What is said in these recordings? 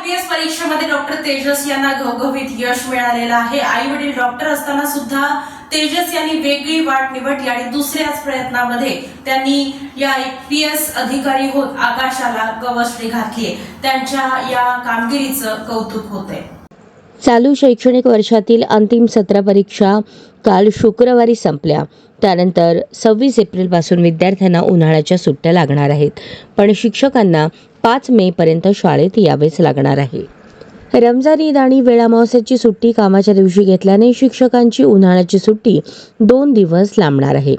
IPS परीक्षेमध्ये doctor Tejas यांना घवघवीत यश मिळालेलं आहे। आई वडील डॉक्टर असताना सुद्धा तेजस यांनी वेगळी वाट निवडली आणि दुसऱ्याच प्रयत्नामध्ये त्यांनी या IPS अधिकारी होत आकाशाला गवसणी घातली। त्यांच्या या कामगिरीचं कौतुक होतंय। चालू शैक्षणिक वर्षातील अंतिम सत्र परीक्षा काल शुक्रवारी संपल्या। त्यानंतर 26 एप्रिलपासून विद्यार्थ्यांना उन्हाळ्याच्या सुट्ट्या लागणार आहेत, पण शिक्षकांना 5 मे पर्यंत शाळेत यावेच लागणार आहे। रमजान ईद आणि वेळ अमावस्येची सुट्टी कामाच्या दिवशी घेतल्याने शिक्षकांची उन्हाळ्याची सुट्टी 2 दिवस लांबणार आहे।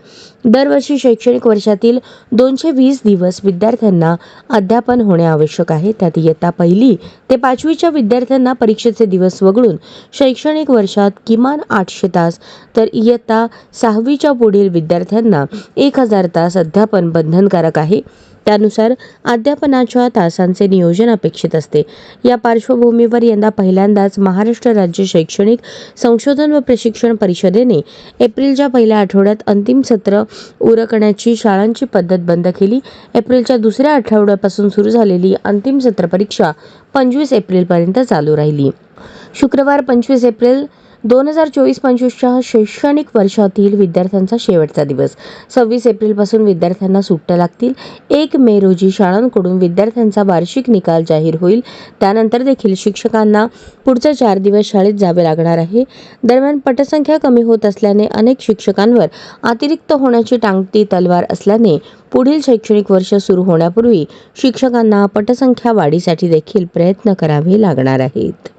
दरवर्षी शैक्षणिक वर्षातील 220 दिवस विद्यार्थ्यांना अध्यापन होणे आवश्यक आहे। त्यात इयत्ता 1ली ते 5वीच्या विद्यार्थ्यांना परीक्षेचे दिवस वगळून शैक्षणिक वर्षात किमान 800 तास, तर इयत्ता 6वीच्या पुढील विद्यार्थ्यांना 1000 तास अध्यापन बंधनकारक आहे। त्यानुसार अध्यापनाच्या तासांचे नियोजन अपेक्षित असते। या पार्श्वभूमीवर यंदा पहिल्यांदाच महाराष्ट्र राज्य शैक्षणिक संशोधन व प्रशिक्षण परिषदेने एप्रिलच्या पहिल्या आठवड्यात अंतिम सत्र उरकण्याची शाळांची पद्धत बंद केली। एप्रिलच्या दुसऱ्या आठवड्यापासून सुरू झालेली अंतिम सत्र परीक्षा 25 एप्रिलपर्यंत चालू राहिली। शुक्रवार 25 एप्रिल 2024-25च्या शैक्षणिक वर्षातील विद्यार्थ्यांचा शेवटचा दिवस। 26 एप्रिलपासून विद्यार्थ्यांना सुट्ट्या लागतील। 1 मे रोजी शाळांकडून विद्यार्थ्यांचा वार्षिक निकाल जाहीर होईल। त्यानंतर देखील शिक्षकांना पुढचे 4 दिवस शाळेत जावे लागणार आहे। दरम्यान पटसंख्या कमी होत असल्याने अनेक शिक्षकांवर अतिरिक्त होण्याची टांगती तलवार असल्याने पुढील शैक्षणिक वर्ष सुरू होण्यापूर्वी शिक्षकांना पटसंख्या वाढीसाठी देखील प्रयत्न करावे लागणार आहेत।